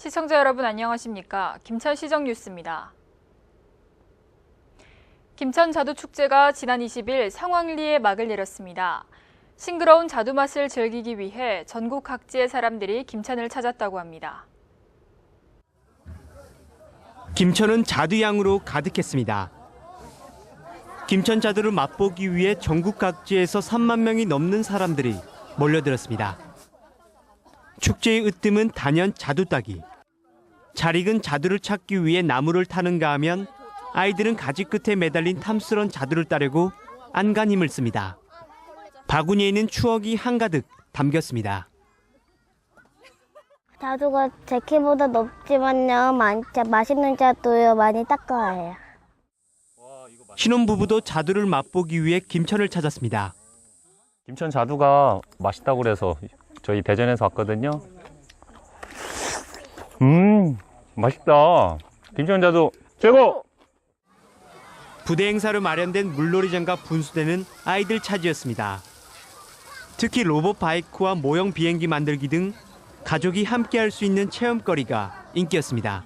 시청자 여러분 안녕하십니까? 김천시정 뉴스입니다. 김천 자두축제가 지난 20일 상황리에 막을 내렸습니다. 싱그러운 자두 맛을 즐기기 위해 전국 각지의 사람들이 김천을 찾았다고 합니다. 김천은 자두향으로 가득했습니다. 김천 자두를 맛보기 위해 전국 각지에서 3만 명이 넘는 사람들이 몰려들었습니다. 축제의 으뜸은 단연 자두 따기. 잘 익은 자두를 찾기 위해 나무를 타는가 하면 아이들은 가지 끝에 매달린 탐스런 자두를 따려고 안간 힘을 씁니다. 바구니에는 추억이 한가득 담겼습니다. 자두가 제 키보다 높지만요. 맛있는 자두요. 많이 닦아요. 신혼부부도 자두를 맛보기 위해 김천을 찾았습니다. 김천 자두가 맛있다고 그래서 저희 대전에서 왔거든요. 맛있다. 김천 자두 최고! 부대 행사로 마련된 물놀이장과 분수대는 아이들 차지였습니다. 특히 로봇 바이크와 모형 비행기 만들기 등 가족이 함께할 수 있는 체험거리가 인기였습니다.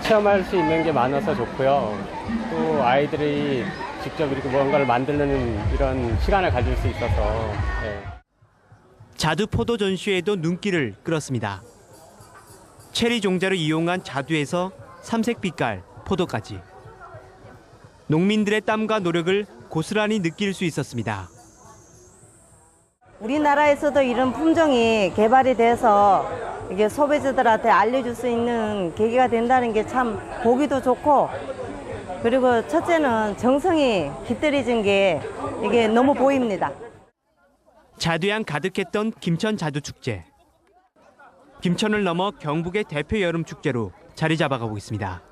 체험할 수 있는 게 많아서 좋고요. 또 아이들이 직접 이렇게 뭔가를 만드는 이런 시간을 가질 수 있어서. 자두 포도 전시회도 눈길을 끌었습니다. 체리 종자를 이용한 자두에서 삼색빛깔 포도까지. 농민들의 땀과 노력을 고스란히 느낄 수 있었습니다. 우리나라에서도 이런 품종이 개발이 돼서 이게 소비자들한테 알려줄 수 있는 계기가 된다는 게 참 보기도 좋고, 그리고 첫째는 정성이 깃들여진 게 이게 너무 보입니다. 자두향 가득했던 김천 자두축제. 김천을 넘어 경북의 대표 여름축제로 자리 잡아가고 있습니다.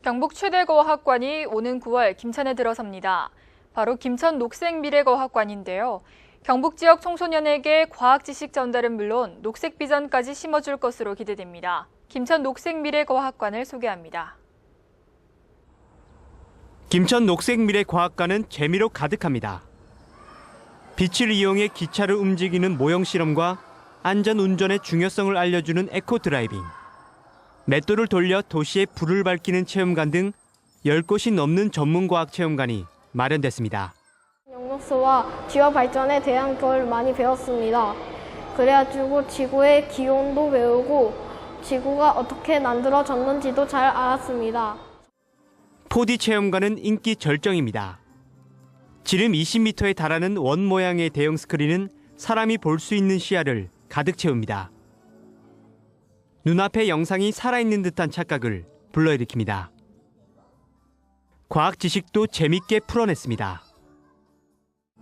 경북 최대 과학관이 오는 9월 김천에 들어섭니다. 바로 김천 녹색미래과학관인데요. 경북 지역 청소년에게 과학 지식 전달은 물론 녹색 비전까지 심어줄 것으로 기대됩니다. 김천 녹색미래과학관을 소개합니다. 김천 녹색미래과학관은 재미로 가득합니다. 빛을 이용해 기차를 움직이는 모형 실험과 안전 운전의 중요성을 알려주는 에코 드라이빙, 맷돌을 돌려 도시에 불을 밝히는 체험관 등 10곳이 넘는 전문과학 체험관이 마련됐습니다. 영역소와 지화 발전에 대한 걸 많이 배웠습니다. 그래가지고 지구의 기온도 배우고 지구가 어떻게 만들어졌는지도 잘 알았습니다. 4D 체험관은 인기 절정입니다. 지름 20m에 달하는 원 모양의 대형 스크린은 사람이 볼 수 있는 시야를 가득 채웁니다. 눈앞의 영상이 살아있는 듯한 착각을 불러일으킵니다. 과학 지식도 재밌게 풀어냈습니다.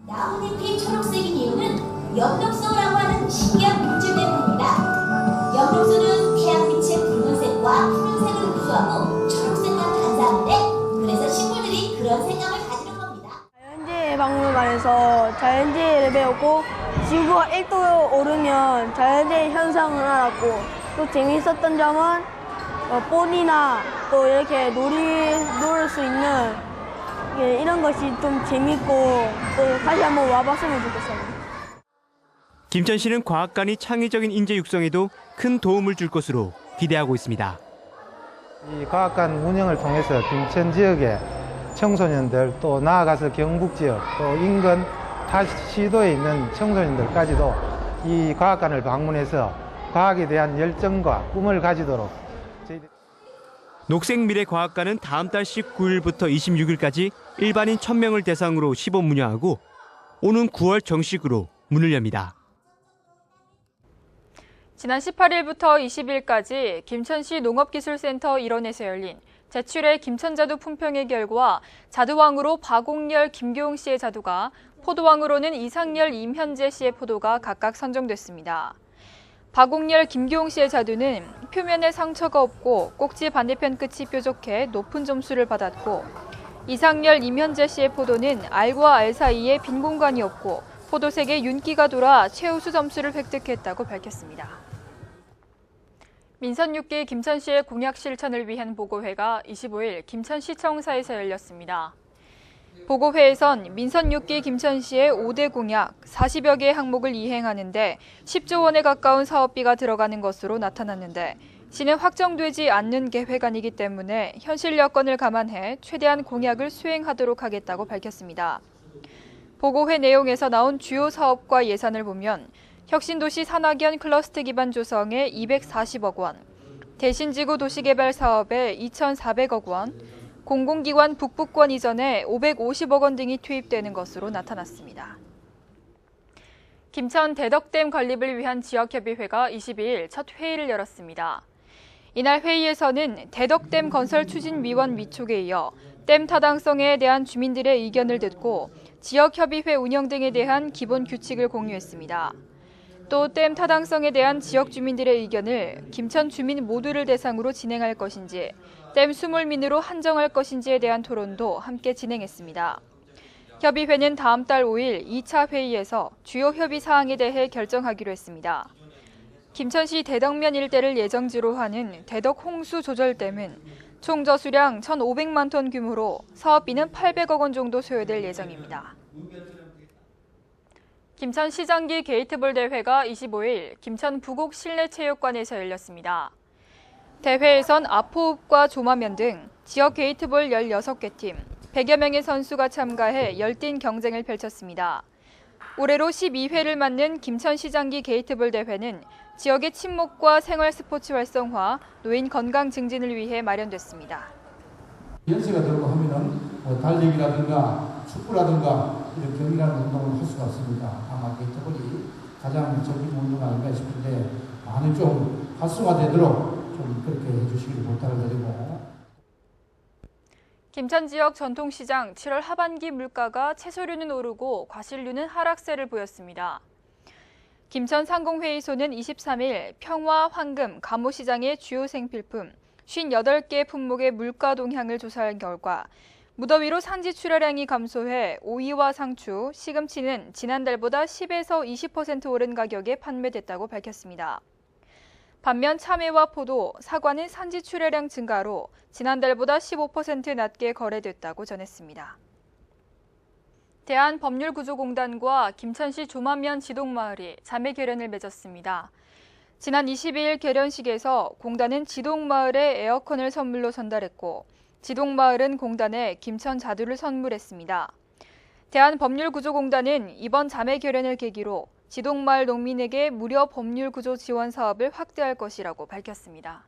나뭇잎이 초록색인 이유는 엽록소라고 하는 신기한 물질 때문입니다. 엽록소는 태양빛의 붉은색과 푸른색을 흡수하고 초록색과 반사하는데, 그래서 식물들이 그런 생각을 가지는 겁니다. 자연재해 박물관에서 자연재해를 배웠고 지구가 1도 오르면 자연재해 현상을 알았고, 또 재미있었던 점은 볼이나 또 이렇게 놀을 수 있는 이런 것이 좀 재밌고 또 다시 한번 와봤으면 좋겠어요. 김천시는 과학관이 창의적인 인재 육성에도 큰 도움을 줄 것으로 기대하고 있습니다. 이 과학관 운영을 통해서 김천 지역의 청소년들, 또 나아가서 경북 지역, 또 인근 타 시도에 있는 청소년들까지도 이 과학관을 방문해서 과학에 대한 열정과 꿈을 가지도록 녹색미래과학관은 다음 달 19일부터 26일까지 일반인 1000명을 대상으로 시범 운영하고 오는 9월 정식으로 문을 엽니다. 지난 18일부터 20일까지 김천시 농업기술센터 일원에서 열린 제7회 김천자두 품평회 결과 자두왕으로 박옥렬, 김교웅 씨의 자두가, 포도왕으로는 이상열, 임현재 씨의 포도가 각각 선정됐습니다. 박옥렬, 김교웅 씨의 자두는 표면에 상처가 없고 꼭지 반대편 끝이 뾰족해 높은 점수를 받았고, 이상열, 임현재 씨의 포도는 알과 알 사이에 빈 공간이 없고 포도색에 윤기가 돌아 최우수 점수를 획득했다고 밝혔습니다. 민선 6기 김천시의 공약 실천을 위한 보고회가 25일 김천시청사에서 열렸습니다. 보고회에선 민선 6기 김천시의 5대 공약 40여 개의 항목을 이행하는데 10조 원에 가까운 사업비가 들어가는 것으로 나타났는데 시는 확정되지 않는 계획안이기 때문에 현실 여건을 감안해 최대한 공약을 수행하도록 하겠다고 밝혔습니다. 보고회 내용에서 나온 주요 사업과 예산을 보면 혁신도시 산학연 클러스터 기반 조성에 240억 원, 대신지구 도시개발 사업에 2,400억 원, 공공기관 북부권 이전에 550억 원 등이 투입되는 것으로 나타났습니다. 김천 대덕댐 건립을 위한 지역협의회가 22일 첫 회의를 열었습니다. 이날 회의에서는 대덕댐 건설 추진위원 위촉에 이어 댐 타당성에 대한 주민들의 의견을 듣고 지역협의회 운영 등에 대한 기본 규칙을 공유했습니다. 또 댐 타당성에 대한 지역 주민들의 의견을 김천 주민 모두를 대상으로 진행할 것인지 댐 수몰민으로 한정할 것인지에 대한 토론도 함께 진행했습니다. 협의회는 다음 달 5일 2차 회의에서 주요 협의 사항에 대해 결정하기로 했습니다. 김천시 대덕면 일대를 예정지로 하는 대덕 홍수 조절댐은 총 저수량 1,500만 톤 규모로 사업비는 800억 원 정도 소요될 예정입니다. 김천 시장기 게이트볼 대회가 25일 김천 부곡 실내체육관에서 열렸습니다. 대회에선 앞호흡과 조마면 등 지역 게이트볼 16개 팀, 100여 명의 선수가 참가해 열띤 경쟁을 펼쳤습니다. 올해로 12회를 맞는 김천 시장기 게이트볼 대회는 지역의 친목과 생활 스포츠 활성화, 노인 건강 증진을 위해 마련됐습니다. 연세가 들고 하면은 달리기라든가 축구라든가 이런 경기라는 운동을 할 수가 없습니다. 아마 게이트볼이 가장 적인 운동 아닌가 싶은데 많이 좀 활성화되도록 좀 그렇게 해주시기를 부탁을 드리고. 김천 지역 전통시장 7월 하반기 물가가 채소류는 오르고 과실류는 하락세를 보였습니다. 김천 상공회의소는 23일 평화, 황금, 감호시장의 주요 생필품 58개 품목의 물가 동향을 조사한 결과 무더위로 산지 출하량이 감소해 오이와 상추, 시금치는 지난달보다 10에서 20% 오른 가격에 판매됐다고 밝혔습니다. 반면 참외와 포도, 사과는 산지 출하량 증가로 지난달보다 15% 낮게 거래됐다고 전했습니다. 대한법률구조공단과 김천시 조만면 지동마을이 자매 결연을 맺었습니다. 지난 22일 결연식에서 공단은 지동마을에 에어컨을 선물로 전달했고 지동마을은 공단에 김천 자두를 선물했습니다. 대한법률구조공단은 이번 자매 결연을 계기로 지동마을 농민에게 무료 법률구조 지원 사업을 확대할 것이라고 밝혔습니다.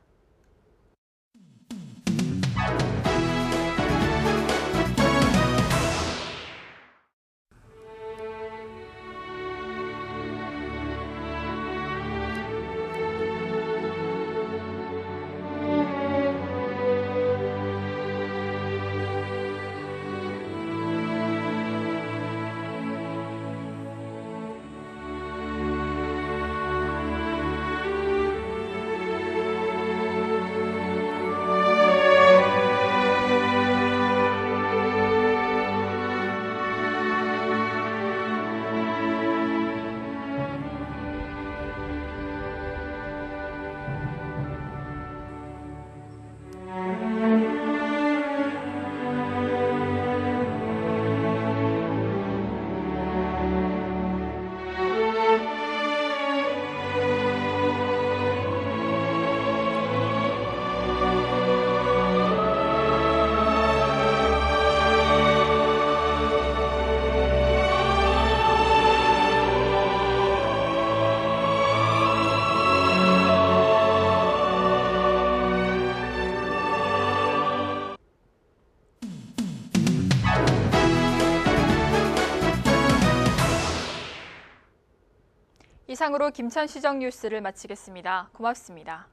이상으로 김천시정 뉴스를 마치겠습니다. 고맙습니다.